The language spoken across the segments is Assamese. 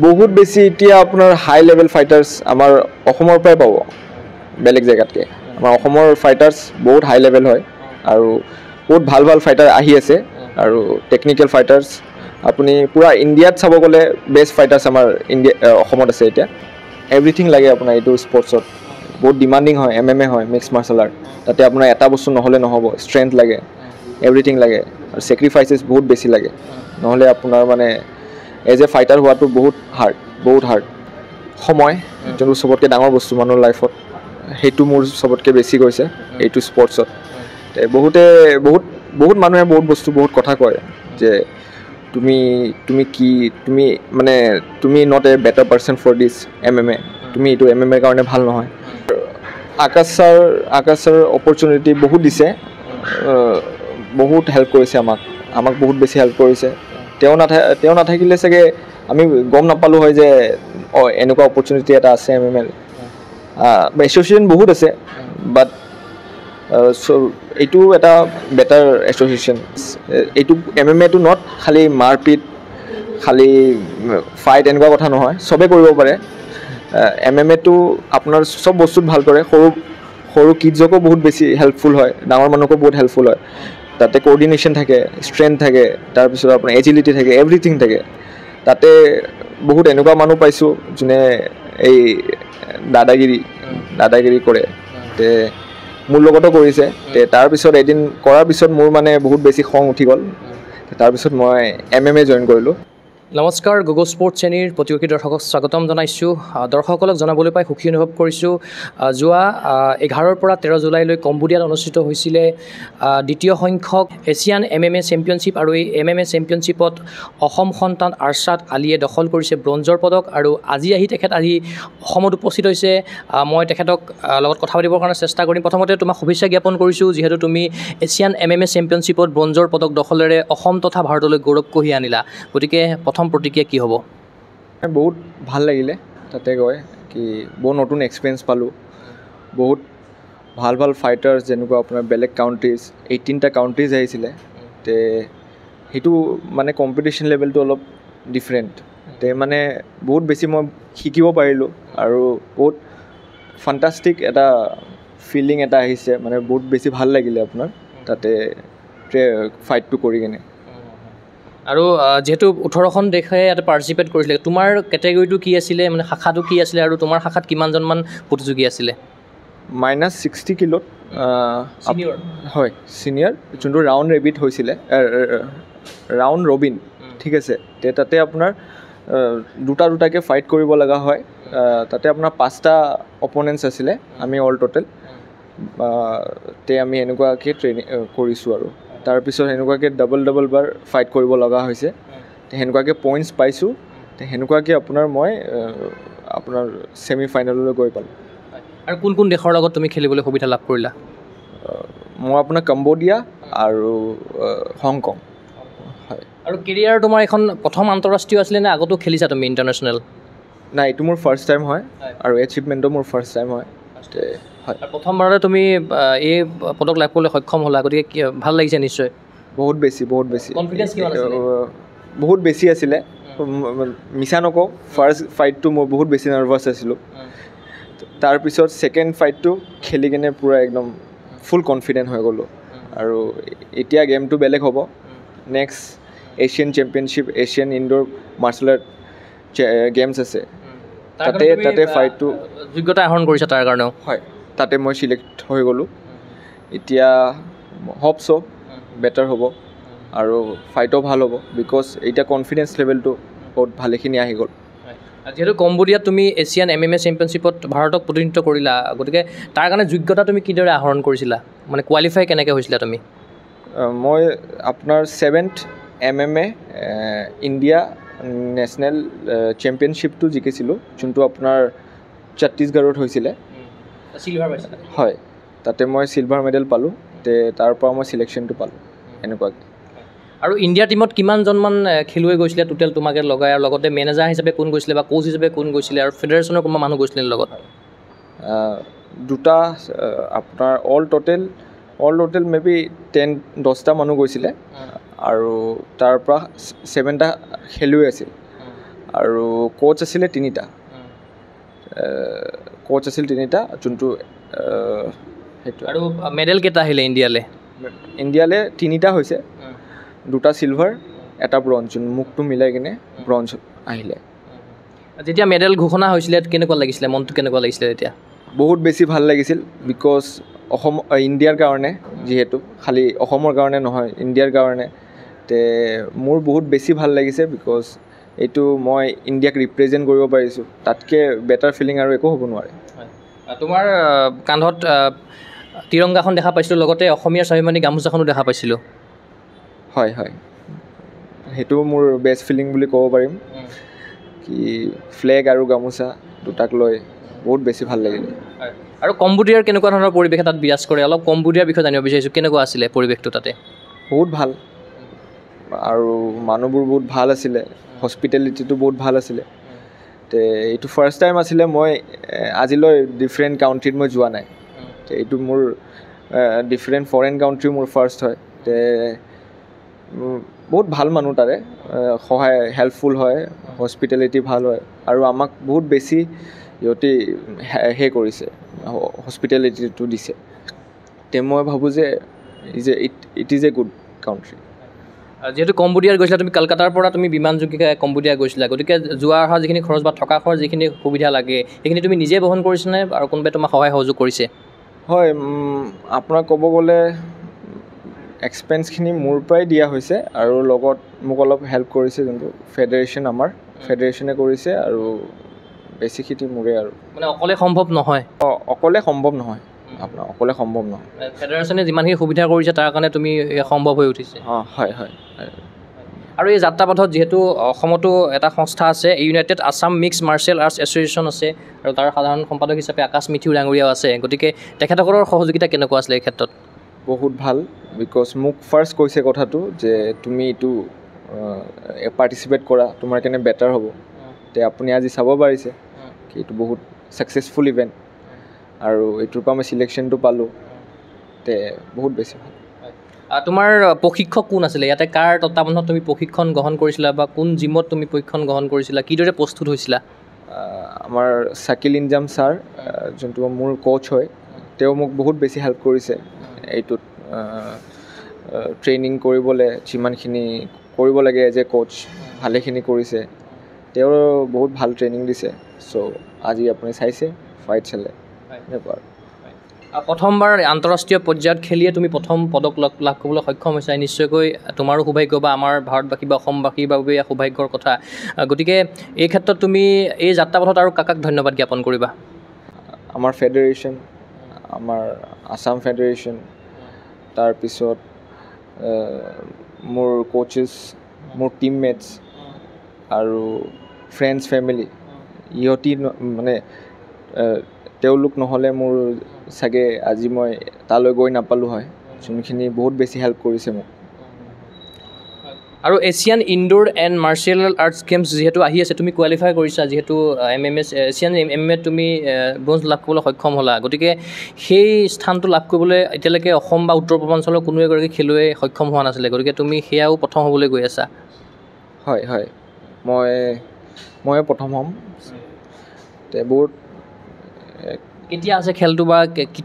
বহুত বেছি এতিয়া আপোনাৰ হাই লেভেল ফাইটাৰ্ছ আমাৰ অসমৰ পৰাই পাব বেলেগ জেগাতকৈ আমাৰ অসমৰ ফাইটাৰ্ছ বহুত হাই লেভেল হয় আৰু বহুত ভাল ভাল ফাইটাৰ আহি আছে আৰু টেকনিকেল ফাইটাৰ্ছ আপুনি পূৰা ইণ্ডিয়াত চাব গ'লে বেষ্ট ফাইটাৰ্ছ আমাৰ অসমত আছে এতিয়া এভৰিথিং লাগে আপোনাৰ এইটো স্পৰ্টছত বহুত ডিমাণ্ডিং হয় MMA হয় মিক্স মাৰ্চেল আৰ্ট তাতে আপোনাৰ এটা বস্তু নহ'লে নহ'ব ষ্ট্ৰেংথ লাগে এভৰিথিং লাগে আৰু ছেক্ৰিফাইচেছ বহুত বেছি লাগে নহ'লে আপোনাৰ মানে এজ এ ফাইটাৰ হোৱাটো বহুত হাৰ্ড সময় যোনটো চবতকৈ ডাঙৰ বস্তু মানুহৰ লাইফত সেইটো মোৰ চবতকৈ বেছি গৈছে এইটো স্পৰ্টছত বহুত মানুহে বহুত কথা কয় যে তুমি মানে তুমি not a better person for this MMA তুমি এইটো MMA কাৰণে ভাল নহয় আকাশ ছাৰ অপৰচুনিটি বহুত দিছে বহুত হেল্প কৰিছে আমাক বহুত বেছি হেল্প কৰিছে তেওঁ নাথাকিলে চাগে আমি গম নাপালোঁ হয় যে এনেকুৱা অপৰচুনিটি এটা আছে MMA এছ'চিয়েশ্যন বহুত আছে বাট এইটো এটা বেটাৰ এছ'চিয়েশ্যন এইটো MMA টো নট খালি মাৰপিট খালি ফাইট এনেকুৱা কথা নহয় চবেই কৰিব পাৰে MMA টো আপোনাৰ চব বস্তুত ভাল কৰে সৰু কিডছকো বহুত বেছি হেল্পফুল হয় ডাঙৰ মানুহকো বহুত হেল্পফুল হয় তাতে কোঅৰ্ডিনেশ্যন থাকে ষ্ট্ৰেংথ থাকে তাৰপিছত আপোনাৰ এজিলিটি থাকে এভৰিথিং থাকে তাতে বহুত এনেকুৱা মানুহ পাইছোঁ যোনে এই দাদাগিৰি কৰে তে মোৰ লগতো কৰিছে তে তাৰপিছত এদিন কৰাৰ পিছত মোৰ মানে বহুত বেছি খং উঠি গ'ল তাৰপিছত মই MMA জইন কৰিলোঁ নমস্কাৰ গুগল স্পৰ্টছ শ্ৰেণীৰ প্ৰতিযোগী দৰ্শকক স্বাগতম জনাইছোঁ দৰ্শকসকলক জনাবলৈ পাই সুখী অনুভৱ কৰিছোঁ যোৱা 11 পৰা 13 জুলাইলৈ কম্বোডিয়াত অনুষ্ঠিত হৈছিলে দ্বিতীয় সংখ্যক এছিয়ান MMA চেম্পিয়নশ্বিপ আৰু এই MMA চেম্পিয়নশ্বিপত অসম সন্তান আৰছাদ আলীয়ে দখল কৰিছে ব্ৰঞ্জৰ পদক আৰু আজি তেখেত অসমত উপস্থিত হৈছে মই তেখেতক লগত কথা পাতিবৰ কাৰণে চেষ্টা কৰিম প্ৰথমতে তোমাক শুভেচ্ছা জ্ঞাপন কৰিছোঁ যিহেতু তুমি এছিয়ান MMA চেম্পিয়নশ্বিপত ব্ৰঞ্জৰ পদক দখলেৰে অসম তথা ভাৰতলৈ গৌৰৱ কঢ়িয়াই আনিলা গতিকে প্ৰথম প্ৰতিক্ৰিয়া কি হ'ব বহুত ভাল লাগিলে তাতে গৈ কি বহুত নতুন এক্সপিৰিয়েঞ্চ পালোঁ বহুত ভাল ফাইটাৰ্ছ যেনেকুৱা আপোনাৰ বেলেগ কাউণ্ট্ৰিজ 18টা কাউণ্ট্ৰিজ আহিছিলে তে সেইটো মানে কম্পিটিশ্যন লেভেলটো অলপ ডিফাৰেণ্ট তে মানে বহুত বেছি মই শিকিব পাৰিলোঁ আৰু বহুত ফাণ্টাষ্টিক এটা ফিলিং এটা আহিছে মানে বহুত বেছি ভাল লাগিলে আপোনাৰ তাতে ফাইটটো কৰি কিনে আৰু যেহেতু 18খন দেশে ইয়াতে পাৰ্টিচিপেট কৰিছিলে তোমাৰ কেটেগৰীটো কি আছিলে মানে শাখাটো কি আছিলে আৰু তোমাৰ শাখাত কিমানজনমান প্ৰতিযোগী আছিলে -60 কিলোত হয় ছিনিয়ৰ যোনটো ৰাউণ্ড ৰেবিট হৈছিলে ৰাউণ্ড ৰবিন ঠিক আছে তে তাতে আপোনাৰ দুটাকৈ ফাইট কৰিব লগা হয় তাতে আপোনাৰ 5টা অপনেণ্টছ আছিলে আমি অল টোটেল তে আমি এনেকুৱাকৈ ট্ৰেইনিং কৰিছোঁ আৰু তাৰপিছত সেনেকুৱাকৈ ডাবল বাৰ ফাইট কৰিব লগা হৈছে সেনেকুৱাকৈ পইণ্টছ পাইছোঁ সেনেকুৱাকৈ মই আপোনাৰ ছেমি ফাইনেললৈ গৈ পালোঁ আৰু কোন দেশৰ লগত তুমি খেলিবলৈ সুবিধা লাভ কৰিলা মই আপোনাৰ কম্বোডিয়া আৰু হংকং হয় আৰু কেৰিয়াৰ তোমাৰ এখন প্ৰথম আন্তঃৰাষ্ট্ৰীয় আছিলে নে আগতো খেলিছা তুমি ইণ্টাৰনেশ্যনেল নাই এইটো মোৰ ফাৰ্ষ্ট টাইম হয় আৰু এচিভমেণ্টো মোৰ ফাৰ্ষ্ট টাইম হয় হয় প্ৰথমবাৰতে তুমি এই পদক লাভ কৰিবলৈ সক্ষম হ'লা গতিকে ভাল লাগিছে নিশ্চয় বহুত বেছি কনফিডেঞ্চ কিমান আছিলে বহুত বেছি আছিলে মিছা নকওঁ ফাৰ্ষ্ট ফাইটটো মই বহুত বেছি নাৰ্ভাছ আছিলোঁ তাৰপিছত ছেকেণ্ড ফাইটটো খেলি কিনে পূৰা একদম ফুল কনফিডেণ্ট হৈ গ'লোঁ আৰু এতিয়া গেমটো বেলেগ হ'ব next Asian championship Asian indoor martial art games আছে তাতে ফাইটটো যোগ্যতা আহৰণ কৰিছে তাৰ কাৰণেও হয় তাতে মই চিলেক্ট হৈ গ'লোঁ এতিয়া হ'পছ বেটাৰ হ'ব আৰু ফাইটো ভাল হ'ব বিকজ এতিয়া কনফিডেঞ্চ লেভেলটো বহুত ভালেখিনি আহি গ'ল যিহেতু কম্বোডিয়াত তুমি এছিয়ান MMA চেম্পিয়নশ্বিপত ভাৰতক প্ৰতিনিধিত্ব কৰিলা গতিকে তাৰ কাৰণে যোগ্যতা তুমি কিদৰে আহৰণ কৰিছিলা মানে কোৱালিফাই কেনেকৈ হৈছিলা তুমি মই আপোনাৰ 7th MMA ইণ্ডিয়া নেশ্যনেল চেম্পিয়নশ্বিপটো জিকিছিলোঁ যোনটো আপোনাৰ ছত্তীশগড়ত হৈছিলে হয় তাতে মই চিলভাৰ মেডেল পালোঁ তাৰ পৰা মই চিলেকশ্যনটো পালোঁ এনেকুৱাকৈ আৰু ইণ্ডিয়া টিমত কিমানজনমান খেলুৱৈ গৈছিলে টোটেল তোমাকে লগাই আৰু লগতে মেনেজাৰ হিচাপে কোন গৈছিলে বা কোচ হিচাপে কোন গৈছিলে আৰু ফেডাৰেশ্যনৰ কোনোবা মানুহ গৈছিলে লগত দুটা আপোনাৰ অল টোটেল মে বি 10-10টা মানুহ গৈছিলে আৰু তাৰ পৰা 7টা খেলুৱৈ আছিল আৰু কোচ আছিলে 3টা কোচ আছিল 3টা যোনটো সেইটো আৰু মেডেল কেইটা আহিলে ইণ্ডিয়ালৈ 3টা হৈছে 2টা চিলভাৰ 1টা ব্ৰঞ্জ মুখটো মিলাই কিনে ব্ৰঞ্জ আহিলে যেতিয়া মেডেল ঘোষণা হৈছিলে কেনেকুৱা লাগিছিলে মনটো কেনেকুৱা লাগিছিলে তেতিয়া বহুত বেছি ভাল লাগিছিল বিকজ অসম ইণ্ডিয়াৰ কাৰণে যিহেতু খালি অসমৰ কাৰণে নহয় ইণ্ডিয়াৰ কাৰণে তে মোৰ বহুত বেছি ভাল লাগিছে বিকজ এইটো মই ইণ্ডিয়াক ৰিপ্ৰেজেণ্ট কৰিব পাৰিছোঁ তাতকৈ বেটাৰ ফিলিং আৰু একো হ'ব নোৱাৰে তোমাৰ কান্ধত তিৰংগাখন দেখা পাইছিলোঁ লগতে অসমীয়া স্বাভিমানী গামোচাখনো দেখা পাইছিলোঁ হয় সেইটো মোৰ বেষ্ট ফিলিং বুলি ক'ব পাৰিম কি ফ্লেগ আৰু গামোচা দুটাক লৈ বহুত বেছি ভাল লাগিলে আৰু কম্বোডিয়াৰ কেনেকুৱা ধৰণৰ পৰিৱেশ তাত বিৰাজ কৰে অলপ কম্বোডিয়াৰ বিষয়ে জানিব বিচাৰিছোঁ কেনেকুৱা আছিলে পৰিৱেশটো তাতে বহুত ভাল আৰু মানুহবোৰ বহুত ভাল আছিলে হস্পিটেলিটিটো বহুত ভাল আছিলে তে এইটো ফাৰ্ষ্ট টাইম আছিলে মই আজিলৈ ডিফাৰেণ্ট কাউণ্ট্ৰিত মই যোৱা নাই তে এইটো মোৰ ডিফাৰেণ্ট ফৰেইন কাউণ্ট্ৰি মোৰ ফাৰ্ষ্ট হয় তে বহুত ভাল মানুহ তাৰে সহায় হেল্পফুল হয় হস্পিটেলিটি ভাল হয় আৰু আমাক বহুত বেছি সিহঁতে কৰিছে হস্পিটেলিটিটো দিছে তে মই ভাবোঁ যে it is a good country যিহেতু কম্বোডিয়াত গৈছিলা তুমি কলকাতাৰ পৰা তুমি বিমানযোগে কম্বোডিয়া গৈছিলা গতিকে যোৱা অহা যিখিনি খৰচ বা থকা খৰচ যিখিনি সুবিধা লাগে সেইখিনি তুমি নিজে বহন কৰিছানে আৰু কোনোবাই তোমাক সহায় সহযোগ কৰিছে হয় আপোনাক ক'ব গ'লে এক্সপেন্সখিনি মোৰ পৰাই দিয়া হৈছে আৰু লগত মোক অলপ হেল্প কৰিছে যোনটো ফেডাৰেশ্যনে কৰিছে আৰু বেছিখিনি মোৰে আৰু মানে অকলে সম্ভৱ নহয় অকলে সম্ভৱ নহয় আপোনাৰ অকলে সম্ভৱ নহয় ফেডাৰেশ্যনে যিমানখিনি সুবিধা কৰিছে তাৰ কাৰণে তুমি সম্ভৱ হৈ উঠিছে হয় আৰু এই যাত্ৰাপথত যিহেতু অসমতো এটা সংস্থা আছে United Assam mix martial arts association আছে আৰু তাৰ সাধাৰণ সম্পাদক হিচাপে আকাশ মিথিউ ডাঙৰীয়াও আছে গতিকে তেখেতসকলৰ সহযোগিতা কেনেকুৱা আছিলে এই ক্ষেত্ৰত বহুত ভাল বিকজ মোক ফাৰ্ষ্ট কৈছে কথাটো যে তুমি এইটো পাৰ্টিচিপেট কৰা তোমাৰ কাৰণে বেটাৰ হ'ব তে আপুনি আজি চাব পাৰিছে কি এইটো বহুত ছাকচেছফুল ইভেণ্ট আৰু এইটোৰ পৰা মই ছিলেকশ্যনটো পালোঁ তে বহুত বেছি ভাল তোমাৰ প্ৰশিক্ষক কোন আছিলে ইয়াতে কাৰ তত্বাৱধানত তুমি প্ৰশিক্ষণ গ্ৰহণ কৰিছিলা বা কোন জিমত তুমি প্ৰশিক্ষণ গ্ৰহণ কৰিছিলা কিদৰে প্ৰস্তুত হৈছিলা আমাৰ শাকিল ইনজাম ছাৰ যোনটো মোৰ কোচ হয় তেওঁ মোক বহুত বেছি হেল্প কৰিছে এইটোত ট্ৰেইনিং কৰিবলৈ যিমানখিনি কৰিব লাগে এজ এ কোচ ভালেখিনি কৰিছে তেওঁ বহুত ভাল ট্ৰেইনিং দিছে চ' আজি আপুনি চাইছে ফাইট চালে এনেকুৱা প্ৰথমবাৰ আন্তঃৰাষ্ট্ৰীয় পৰ্যায়ত খেলিয়ে তুমি প্ৰথম পদক লাভ কৰিবলৈ সক্ষম হৈছা নিশ্চয়কৈ তোমাৰো সৌভাগ্য বা আমাৰ ভাৰতবাসী বা অসমবাসীৰ বাবে সৌভাগ্যৰ কথা গতিকে এই ক্ষেত্ৰত তুমি এই যাত্ৰাপথত আৰু কাক ধন্যবাদ জ্ঞাপন কৰিবা আমাৰ ফেডাৰেশ্যন আমাৰ আছাম ফেডাৰেশ্যন তাৰপিছত মোৰ কোচেছ মোৰ টিমমেটছ আৰু ফ্ৰেণ্ডছ ফেমিলি ইহঁতি মানে তেওঁলোক নহ'লে মোৰ চাগে আজি মই তালৈ গৈ নাপালোঁ হয় যোনখিনি বহুত বেছি হেল্প কৰিছে মোক আৰু Asian indoor and martial arts games যিহেতু আহি আছে তুমি কোৱালিফাই কৰিছা যিহেতু এছিয়ান MMA তুমি ব্ৰঞ্জ লাভ কৰিবলৈ সক্ষম হ'লা গতিকে সেই স্থানটো লাভ কৰিবলৈ এতিয়ালৈকে অসম বা উত্তৰ পূৰ্বাঞ্চলৰ কোনো এগৰাকী খেলুৱৈ সক্ষম হোৱা নাছিলে গতিকে তুমি সেয়াও প্ৰথম হ'বলৈ গৈ আছা হয় মই প্ৰথম হ'ম তে বহুত কেতিয়া আছে খেলটো বা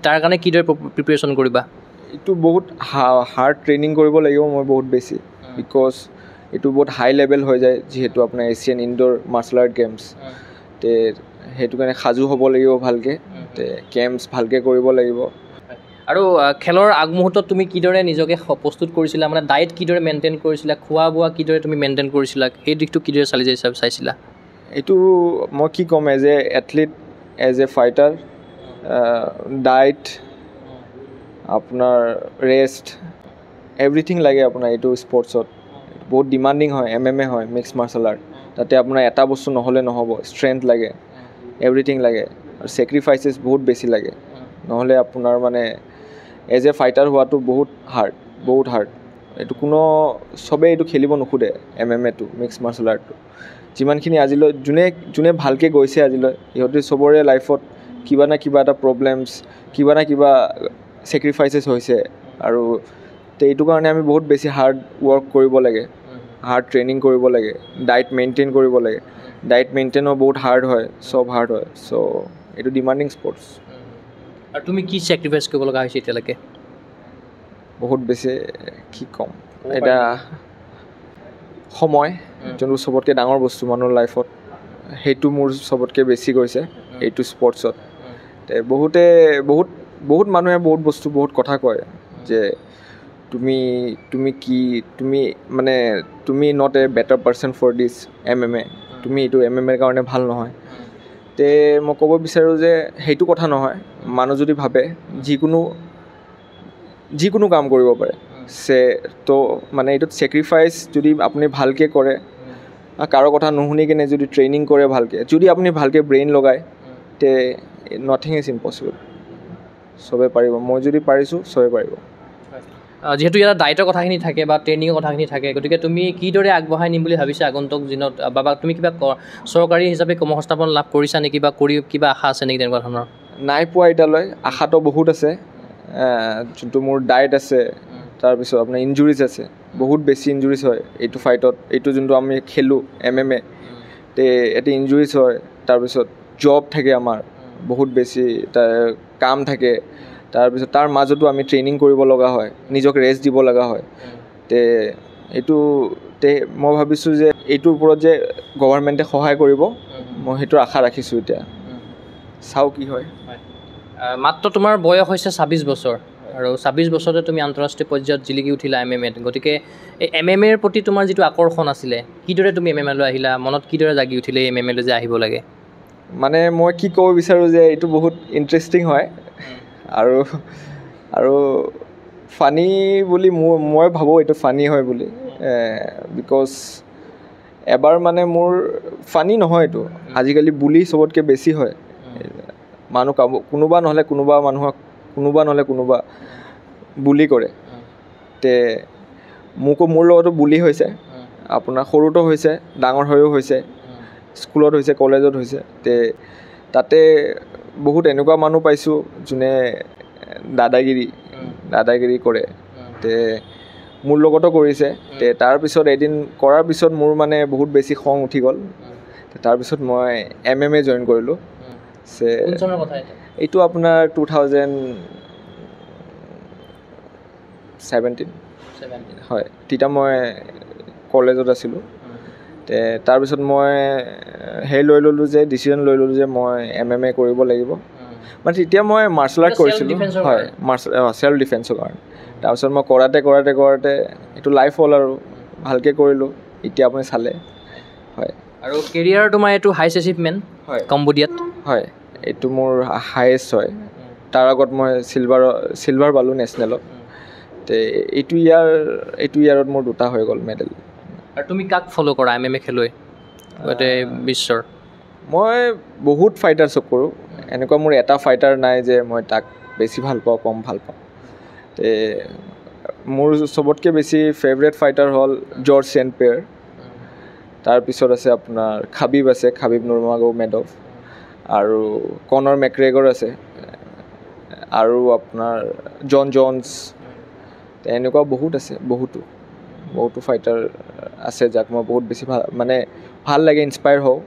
তাৰ কাৰণে কিদৰে প্ৰিপেৰেশ্যন কৰিবা এইটো বহুত হাৰ্ড ট্ৰেইনিং কৰিব লাগিব মই বহুত বেছি বিকজ এইটো বহুত হাই লেভেল হৈ যায় যিহেতু আপোনাৰ Asian indoor martial art games তে সেইটো কাৰণে সাজু হ'ব লাগিব ভালকৈ তে কেম্পছ ভালকৈ কৰিব লাগিব আৰু খেলৰ আগমুহূৰ্তত তুমি কিদৰে নিজকে প্ৰস্তুত কৰিছিলা মানে ডায়েট কিদৰে মেইনটেইন কৰিছিলা খোৱা বোৱা কিদৰে তুমি মেইনটেইন কৰিছিলা সেই দিশটো কিদৰে চাইছিলা এইটো মই কি ক'ম as a athlete as a fighter diet আপোনাৰ ৰেষ্ট এভৰিথিং লাগে আপোনাৰ এইটো স্পৰ্টছত বহুত ডিমাণ্ডিং হয় MMA হয় মিক্স মাৰ্চেল আৰ্ট তাতে আপোনাৰ এটা বস্তু নহ'লে নহ'ব ষ্ট্ৰেংথ লাগে এভৰিথিং লাগে আৰু ছেক্ৰিফাইচেছ বহুত বেছি লাগে নহ'লে আপোনাৰ মানে এজ এ ফাইটাৰ হোৱাটো বহুত হাৰ্ড এইটো চবেই এইটো খেলিব নোখোধে MMA-টো মিক্স মাৰ্চেল আৰ্টটো যিমানখিনি আজিলৈ যোনে ভালকৈ গৈছে আজিলৈ সিহঁতে চবৰে লাইফত কিবা না কিবা এটা প্ৰব্লেমছ কিবা না কিবা ছেক্ৰিফাইচেছ হৈছে আৰু এইটো কাৰণে আমি বহুত বেছি হাৰ্ড ৱৰ্ক কৰিব লাগে হাৰ্ড ট্ৰেইনিং কৰিব লাগে ডায়েট মেইনটেইন কৰিব লাগে ডায়েট মেইনটেইনো বহুত হাৰ্ড হয়, চব হাৰ্ড হয়। চ' এইটো ডিমাণ্ডিং স্পৰ্টছ। আৰু তুমি কি ছেক্ৰিফাইচ কৰিব লগা হৈছে এতিয়ালৈকে? বহুত বেছি কি ক'ম, এতিয়া সময় যোনটো চবতকৈ ডাঙৰ বস্তু মানুহৰ লাইফত, সেইটো মোৰ চবতকৈ বেছি গৈছে এইটো স্পৰ্টছত। বহুত মানুহে বহুত বস্তু বহুত কথা কয় যে তুমি মানে তুমি not a better person for this MMA, তুমি এইটো MMA কাৰণে ভাল নহয়। তে মই ক'ব বিচাৰোঁ যে সেইটো কথা নহয়, মানুহ যদি ভাবে যিকোনো কাম কৰিব পাৰে। তো মানে এইটোত ছেক্ৰিফাইচ যদি আপুনি ভালকৈ কৰে, কাৰো কথা নুশুনি কিনে যদি ট্ৰেইনিং কৰে ভালকৈ, যদি আপুনি ভালকৈ ব্ৰেইন লগায়, তে নাথিং ইজ ইম্পচিবল। চবে পাৰিব, মই যদি পাৰিছোঁ চবে পাৰিব। যিহেতু ইয়াত ডায়েটৰ কথাখিনি থাকে বা ট্ৰেইনিঙৰ কথাখিনি থাকে, গতিকে তুমি কিদৰে আগবঢ়াই নিম বুলি ভাবিছা আগন্তুক দিনত, বা তুমি কিবা চৰকাৰী হিচাপে কৰ্মসংস্থাপন লাভ কৰিছা নেকি, বা কৰি কিবা আশা আছে নেকি তেনেকুৱা ধৰণৰ? নাই পোৱা এতিয়ালৈ, আশাটো বহুত আছে। যোনটো মোৰ ডায়েট আছে, তাৰপিছত আপোনাৰ ইঞ্জুৰিজ আছে, বহুত বেছি ইঞ্জুৰিজ হয় এইটো ফাইটত। এইটো যোনটো আমি খেলোঁ MMA, তে ইয়াতে ইঞ্জুৰিজ হয়। তাৰপিছত জব থাকে আমাৰ বহুত বেছি, তাৰ কাম থাকে, তাৰপিছত তাৰ মাজতো আমি ট্ৰেইনিং কৰিব লগা হয়, নিজক ৰেষ্ট দিব লগা হয়। তে মই ভাবিছোঁ যে এইটোৰ ওপৰত যে গভৰ্ণমেণ্টে সহায় কৰিব, মই সেইটোৰ আশা ৰাখিছোঁ। এতিয়া চাওঁ কি হয়। মাত্ৰ তোমাৰ বয়স হৈছে 26 বছৰ, আৰু 26 বছৰতে তুমি আন্তঃৰাষ্ট্ৰীয় পৰ্যায়ত জিলিকি উঠিলা MMA-ত। গতিকে এই MMA-ৰ প্ৰতি তোমাৰ যিটো আকৰ্ষণ আছিলে, কিদৰে তুমি MMA-লৈ আহিলা, মনত কিদৰে জাগি উঠিলে MMA-লৈ যে আহিব লাগে? মানে মই কি ক'ব বিচাৰোঁ যে এইটো বহুত ইণ্টাৰেষ্টিং হয়, আৰু ফানি বুলি মই ভাবোঁ এইটো ফানি হয় বুলি। বিকজ এবাৰ মানে মোৰ ফানি নহয় এইটো, আজিকালি বুলি চবতকৈ বেছি হয়। কোনোবা নহ'লে কোনোবা বুলি কৰে। তে মোৰ লগতো বুলি হৈছে, আপোনাৰ সৰুতো হৈছে, ডাঙৰ হৈও হৈছে, স্কুলত হৈছে, কলেজত হৈছে। তাতে বহুত এনেকুৱা মানুহ পাইছোঁ যোনে দাদাগিৰি কৰে। মোৰ লগতো কৰিছে। তাৰপিছত এদিন কৰাৰ পিছত মোৰ মানে বহুত বেছি খং উঠি গ'ল। তাৰপিছত মই MMA জইন কৰিলোঁ। এইটো আপোনাৰ 2017 হয়, তেতিয়া মই কলেজত আছিলোঁ। তাৰপিছত মই ডিচিজন লৈ ল'লোঁ যে মই MMA কৰিব লাগিব। মানে তেতিয়া মই মাৰ্চেল আৰ্ট কৰিছিলোঁ, হয়, চেল্ফ ডিফেন্সৰ কাৰণে। তাৰপিছত মই কৰাতে এইটো লাইফ হ'ল আৰু ভালকৈ কৰিলোঁ। এতিয়া আপুনি চালে, হয়। আৰু কেৰিয়াৰ তোমাৰ এইটো হাইষ্ট এচিভমেণ্ট হয়, কম্বোডিয়াত? হয়, এইটো মোৰ হায়েষ্ট হয়। তাৰ আগত মই চিলভাৰ পালোঁ নেশ্যনেলত। এইটো ইয়াৰত মোৰ 2টা হৈ গ'ল মেডেল। আৰু তুমি কাক ফ'ল' কৰা MMA খেলুৱৈ গোটেই বিশ্বৰ? মই বহুত ফাইটাৰ্ছক কৰোঁ। এনেকুৱা মোৰ এটা ফাইটাৰ নাই যে মই তাক বেছি ভাল পাওঁ, কম ভাল পাওঁ। মোৰ চবতকৈ বেছি ফেভৰেট ফাইটাৰ হ'ল জৰ্জ চেণ্ট পেয়াৰ। তাৰপিছত আছে আপোনাৰ খাবিব নুৰমাগোমেডভ, আৰু কনৰ মেকগ্ৰেগৰ আছে, আৰু আপোনাৰ জন জন্স। এনেকুৱা বহুত আছে, বহুতো ফাইটাৰ আছে যাক মই বহুত বেছি ভাল লাগে, ইনস্পায়াৰ হওঁ,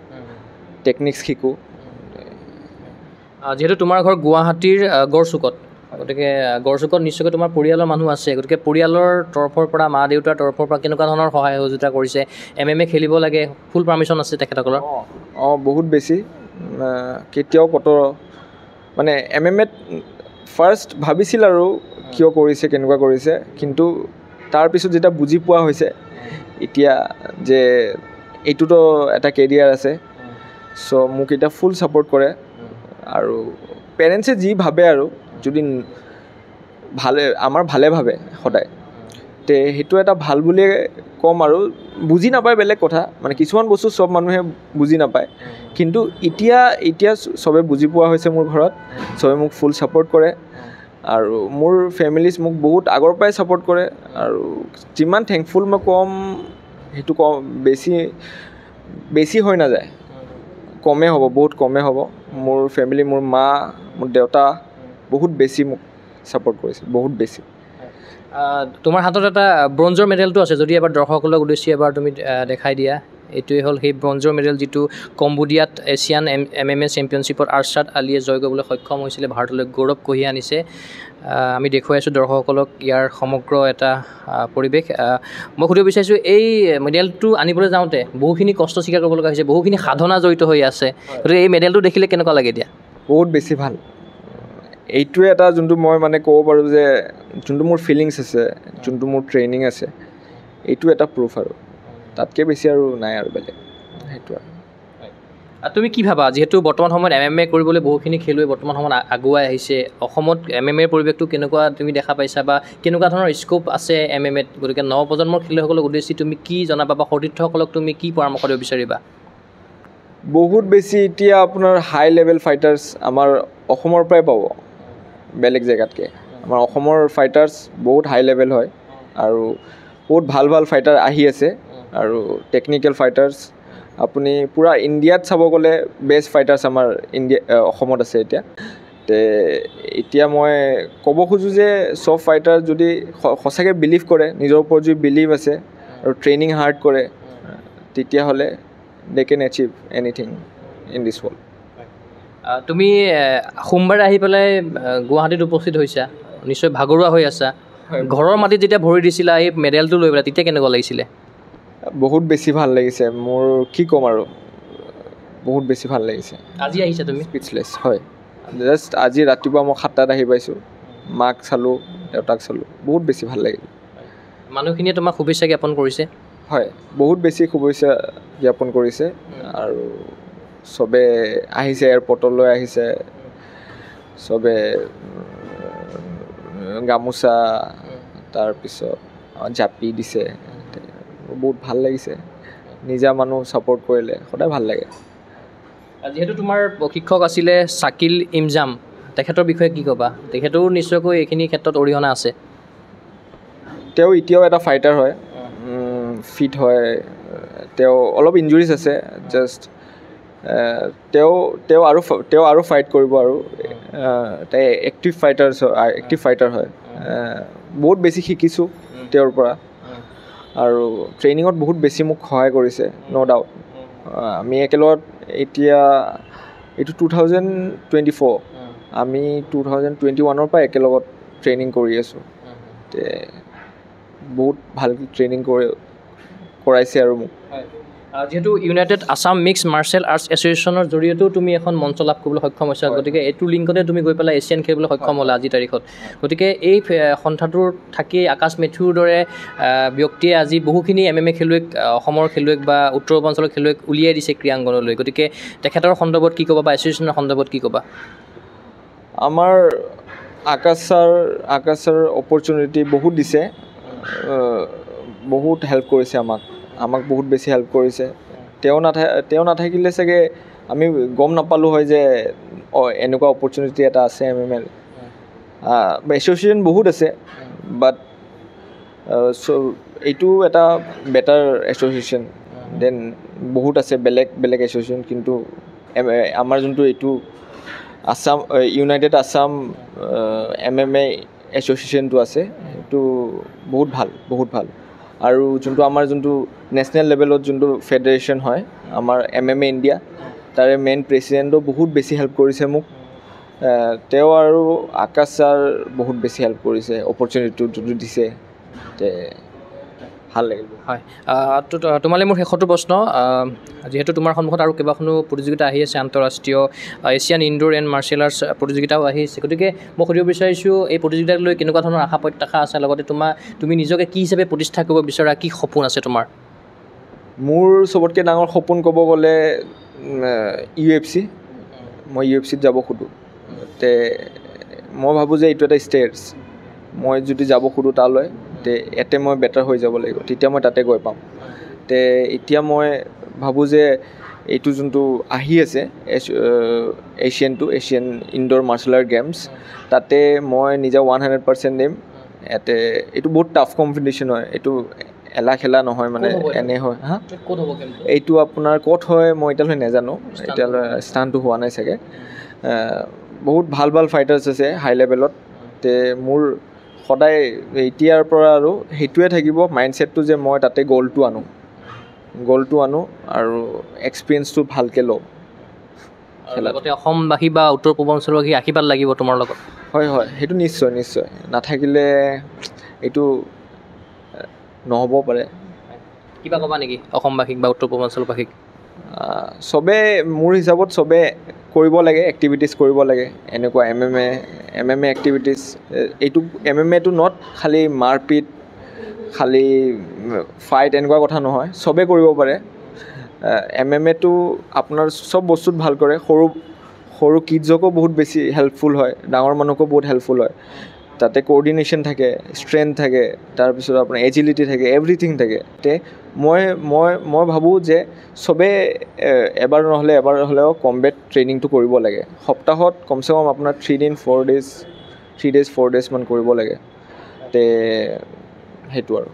টেকনিক্স শিকোঁ। যিহেতু তোমাৰ ঘৰ গুৱাহাটীৰ গড়চুকত, গতিকে গড়চুকত নিশ্চয়কৈ তোমাৰ পৰিয়ালৰ মানুহ আছে। গতিকে পৰিয়ালৰ তৰফৰ পৰা, মা দেউতাৰ তৰফৰ পৰা কেনেকুৱা ধৰণৰ সহায় সহযোগিতা কৰিছে? MMA খেলিব লাগে, ফুল পাৰ্মিশ্যন আছে তেখেতসকলৰ? বহুত বেছি। কেতিয়াও মানে MMA-ত ফাৰ্ষ্ট ভাবিছিল আৰু কিয় কৰিছে, কেনেকুৱা কৰিছে, কিন্তু তাৰপিছত যেতিয়া বুজি পোৱা হৈছে এতিয়া যে এইটোতো এটা কেৰিয়াৰ আছে, চ' মোক এতিয়া ফুল ছাপোৰ্ট কৰে। আৰু পেৰেণ্টছে যি ভাবে আৰু যদি আমাৰ ভালে ভাবে সদায়, সেইটো এটা ভাল বুলিয়ে ক'ম। আৰু বুজি নাপায় বেলেগ কথা, মানে কিছুমান বস্তু চব মানুহে বুজি নাপায়, কিন্তু এতিয়া চবে বুজি পোৱা হৈছে মোৰ ঘৰত। চবে মোক ফুল ছাপোৰ্ট কৰে, আৰু মোৰ ফেমিলিজ মোক বহুত আগৰ পৰাই ছাপোৰ্ট কৰে। আৰু যিমান থেংকফুল মই ক'ম, সেইটো বেছি হৈ নাযায়, কমেই হ'ব, বহুত কমেই হ'ব। মোৰ ফেমিলি, মোৰ মা, মোৰ দেউতা বহুত বেছি মোক ছাপোৰ্ট কৰিছে, বহুত বেছি। তোমাৰ হাতত এটা ব্ৰঞ্জৰ মেডেলটো আছে, যদি এবাৰ দৰ্শকসকলক উদ্দেশ্যি এবাৰ তুমি দেখাই দিয়া এইটোৱে হ'ল সেই ব্ৰঞ্জৰ মেডেল যিটো কম্বোডিয়াত এছিয়ান MMA চেম্পিয়নশ্বিপত আৰ্চাদ আলীয়ে জয় কৰিবলৈ সক্ষম হৈছিলে, ভাৰতলৈ গৌৰৱ কঢ়িয়াই আনিছে। আমি দেখুৱাই আছোঁ দৰ্শকসকলক ইয়াৰ সমগ্ৰ এটা পৰিৱেশ। মই সুধিব বিচাৰিছোঁ, এই মেডেলটো আনিবলৈ যাওঁতে বহুখিনি কষ্ট স্বীকাৰ কৰিব লগা হৈছে, বহুখিনি সাধনা জড়িত হৈ আছে, গতিকে এই মেডেলটো দেখিলে কেনেকুৱা লাগে এতিয়া? বহুত বেছি ভাল। এইটোৱে এটা যোনটো মই মানে ক'ব পাৰোঁ যে যোনটো মোৰ ফিলিংছ আছে, যোনটো মোৰ ট্ৰেইনিং আছে, এইটো এটা প্ৰুফ আৰু তাতকৈ বেছি আৰু নাই আৰু বেলেগ সেইটো আৰু। তুমি কি ভাবা, যিহেতু বৰ্তমান সময়ত MMA কৰিবলৈ বহুখিনি খেলুৱৈ বৰ্তমান সময়ত আগুৱাই আহিছে, অসমত MMA পৰিৱেশটো কেনেকুৱা তুমি দেখা পাইছা বা কেনেকুৱা ধৰণৰ স্ক'প আছে MMA-ত? গতিকে নৱপ্ৰজন্মৰ খেলুৱৈসকলক উদ্দেশ্যি তুমি কি জনাবা বা সতীৰ্থসকলক তুমি কি পৰামৰ্শ দিব বিচাৰিবা? বহুত বেছি এতিয়া আপোনাৰ হাই লেভেল ফাইটাৰ্ছ আমাৰ অসমৰ পৰাই পাব, বেলেগ জেগাতকৈ। আমাৰ অসমৰ ফাইটাৰ্ছ বহুত হাই লেভেল হয় আৰু বহুত ভাল ভাল ফাইটাৰ আহি আছে আৰু টেকনিকেল ফাইটাৰ্ছ আপুনি পূৰা ইণ্ডিয়াত চাব গ'লে বেষ্ট ফাইটাৰ্ছ আমাৰ অসমত আছে এতিয়া। এতিয়া মই ক'ব খোজোঁ যে চব ফাইটাৰ যদি সঁচাকৈ বিলিভ কৰে, নিজৰ ওপৰত যদি বিলিভ আছে আৰু ট্ৰেইনিং হাৰ্ড কৰে, তেতিয়াহ'লে they can achieve anything in this world. তুমি সোমবাৰে আহি পেলাই গুৱাহাটীত উপস্থিত হৈছা, নিশ্চয় ভাগৰুৱা হৈ আছা। ঘৰৰ মাটিত যেতিয়া ভৰি দিছিলা এই মেডেলটো লৈ পেলাই, তেতিয়া কেনেকুৱা লাগিছিলে? বহুত বেছি ভাল লাগিছে, মোৰ কি ক'ম আৰু, বহুত বেছি ভাল লাগিছে। আজি আহিছা তুমি? স্পীচলেছ হয়। জাষ্ট আজি ৰাতিপুৱা মই 7টাত আহি পাইছোঁ, মাক চালোঁ, দেউতাক চালোঁ, বহুত বেছি ভাল লাগিল। মানুহখিনিয়ে তোমাক শুভেচ্ছা জ্ঞাপন কৰিছে? হয়, বহুত বেছি শুভেচ্ছা জ্ঞাপন কৰিছে আৰু চবে আহিছে, এয়াৰপৰ্টলৈ আহিছে, চবে গামোচা তাৰপিছত জাপি দিছে, বহুত ভাল লাগিছে। নিজা মানুহ ছাপোৰ্ট কৰিলে সদায় ভাল লাগে। যিহেতু তোমাৰ প্ৰশিক্ষক আছিলে শাকিল ইমজাম, তেখেতৰ বিষয়ে কি ক'বা? তেখেতৰো নিশ্চয়কৈ এইখিনি ক্ষেত্ৰত অৰিহণা আছে। তেওঁ এতিয়াও এটা ফাইটাৰ হয়, ফিট হয়, তেওঁ অলপ ইনজুৰিজ আছে, জাষ্ট তেওঁ আৰু ফাইট কৰিব আৰু তেওঁ এক্টিভ ফাইটাৰ হয়। বহুত বেছি শিকিছোঁ তেওঁৰ পৰা আৰু ট্ৰেইনিঙত বহুত বেছি মোক সহায় কৰিছে, ন' ডাউট। আমি একেলগত এতিয়া এইটো 2024, আমি 2021 পৰা একেলগত ট্ৰেইনিং কৰি আছোঁ। বহুত ভাল ট্ৰেইনিং কৰাইছে আৰু মোক। যিহেতু united Assam mix martial arts এছ'চিয়েশ্যনৰ জৰিয়তেও তুমি এখন মঞ্চ লাভ কৰিবলৈ সক্ষম হৈছা, গতিকে এইটো লিংকতে তুমি গৈ পেলাই এছিয়ান খেলিবলৈ সক্ষম হ'লা আজিৰ তাৰিখত। গতিকে এই সন্থাটোৰ থাকি আকাশ মেথিউৰ দৰে ব্যক্তিয়ে আজি বহুখিনি MMA খেলুৱৈক, অসমৰ খেলুৱৈক বা উত্তৰ পূৰ্বাঞ্চলৰ খেলুৱৈক উলিয়াই দিছে ক্ৰীড়াংগনলৈ। গতিকে তেখেতৰ সন্দৰ্ভত কি ক'বা বা এছ'চিয়েশ্যনৰ সন্দৰ্ভত কি ক'বা? আমাৰ আকাশ ছাৰ অপৰচুনিটি বহুত দিছে, বহুত হেল্প কৰিছে আমাক বহুত বেছি হেল্প কৰিছে। তেওঁ নাথাকিলে চাগে আমি গম নাপালোঁ হয় যে এনেকুৱা অপৰচুনিটি এটা আছে MMA-ৰ। এছ'চিয়েশ্যন বহুত আছে, বাট এইটো এটা বেটাৰ এছ'চিয়েশ্যন দেন বহুত আছে বেলেগ এছ'চিয়েশ্যন, কিন্তু আমাৰ যোনটো এইটো ইউনাইটেড আছাম MMA এছ'চিয়েশ্যনটো আছে, সেইটো বহুত ভাল। আৰু আমাৰ যোনটো নেশ্যনেল লেভেলত যোনটো ফেডাৰেশ্যন হয় আমাৰ MMA ইণ্ডিয়া, তাৰে মেইন প্ৰেচিডেণ্টো বহুত বেছি হেল্প কৰিছে মোক। তেওঁ আৰু আকাশ ছাৰ বহুত বেছি হেল্প কৰিছে, অপৰচুনিটিটো যোনটো দিছে, ভাল লাগিল। হয়, তোমালৈ মোৰ শেষৰটো প্ৰশ্ন, যিহেতু তোমাৰ সন্মুখত আৰু কেইবাখনো প্ৰতিযোগিতা আহি আছে, আন্তঃৰাষ্ট্ৰীয় Asian indoor and martial arts প্ৰতিযোগিতাও আহি আছে, গতিকে মই সুধিব বিচাৰিছোঁ এই প্ৰতিযোগিতাক লৈ কেনেকুৱা ধৰণৰ আশা প্ৰত্যাশা আছে, লগতে তুমি নিজকে কি হিচাপে প্ৰতিষ্ঠা কৰিব বিচৰা, কি সপোন আছে তোমাৰ? মোৰ চবতকৈ ডাঙৰ সপোন ক'ব গ'লে UFC। মই UFC-ত যাব খোজোঁ। মই ভাবোঁ যে এইটো এটা ষ্টেজ, মই যদি যাব খোজোঁ তালৈ, ইয়াতে মই বেটাৰ হৈ যাব লাগিব, তেতিয়া মই তাতে গৈ পাম। এতিয়া মই ভাবোঁ যে এইটো যোনটো আহি আছে Asian indoor martial art games, তাতে মই নিজে 100% দিম। এইটো বহুত টাফ কম্পিটিশ্যন হয়, এইটো খেলা নহয় মানে এনে হয়। এইটো আপোনাৰ ক'ত হয় মই এতিয়ালৈ নাজানো, এতিয়ালৈ স্থানটো হোৱা নাই চাগে। বহুত ভাল ফাইটাৰ্ছ আছে হাই লেভেলত। মোৰ সদায় এতিয়াৰ পৰা আৰু সেইটোৱে থাকিব মাইণ্ডছেটটো যে মই তাতে গ'লটো আনো। গ'লটো আনো আৰু এক্সপিৰিয়েঞ্চটো ভালকৈ লওঁ লগতে অসমবাসী বা উত্তৰ পূৰ্বাঞ্চলবাসী আশীৰ্বাদ লাগিব তোমাৰ লগত হয় হয় সেইটো নিশ্চয় নিশ্চয় নাথাকিলে এইটো নহ'ব পাৰে কিবা ক'বা নেকি অসমবাসীক বা উত্তৰ পূৰ্বাঞ্চলবাসীক চবে মোৰ হিচাপত চবে কৰিব লাগে এক্টিভিটিছ কৰিব লাগে এনেকুৱা এম এম এ এক্টিভিটিছ এইটো এটো নট খালি মাৰপিট খালি ফাইট এনেকুৱা কথা নহয় চবে কৰিব পাৰে এম এটো আপোনাৰ চব বস্তুত ভাল কৰে সৰু কিডছকো বহুত বেছি হেল্পফুল হয় ডাঙৰ মানুহকো বহুত হেল্পফুল হয় তাতে কোঅৰ্ডিনেশ্যন থাকে ষ্ট্ৰেংথ থাকে তাৰপিছত আপোনাৰ এজিলিটি থাকে এভৰিথিং থাকে তে মই ভাবোঁ যে চবে এবাৰ নহ'লে এবাৰ হ'লেও কমবেট ট্ৰেইনিংটো কৰিব লাগে সপ্তাহত কমচে কম আপোনাৰ 3 days 4 days মান কৰিব লাগে তে সেইটো আৰু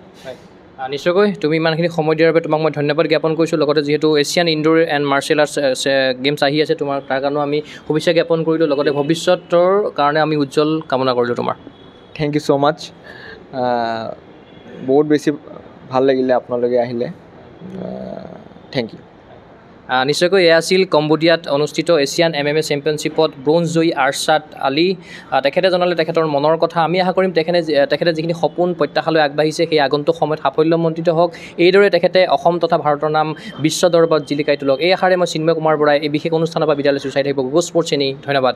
নিশ্চয়কৈ তুমি ইমানখিনি সময় দিয়াৰ বাবে তোমাক মই ধন্যবাদ জ্ঞাপন কৰিছোঁ লগতে যিহেতু Asian indoor and martial arts games আহি আছে তোমাৰ তাৰ কাৰণেও আমি শুভেচ্ছা জ্ঞাপন কৰিলোঁ লগতে ভৱিষ্যতৰ কাৰণে আমি উজ্জ্বল কামনা কৰিলোঁ তোমাৰ থেংক ইউ ছ' মাছ বহুত বেছি ভাল লাগিলে আপোনালোকে আহিলে থেংক ইউ নিশ্চয়কৈ এয়া আছিল কম্বোডিয়াত অনুষ্ঠিত এছিয়ান MMA চেম্পিয়নশ্বিপত ব্ৰঞ্জ জয়ী আৰ্ছাদ আলী তেখেতে জনালে তেখেতৰ মনৰ কথা আমি আশা কৰিম তেখেতে যিখিনি সপোন প্ৰত্যাশালৈ আগবাঢ়িছে সেই আগন্তুক সময়ত সাফল্যমণ্ডিত হওক এইদৰে তেখেতে অসম তথা ভাৰতৰ নাম বিশ্ব দৰবাৰত জিলিকাই তোলক এই আশাৰে মই চিন্ময় কুমাৰ বৰাই এই বিশেষ অনুষ্ঠানৰ পৰা বিদায় লৈছোঁ চাই থাকিব গগো স্পৰ্টছ চেনি ধন্যবাদ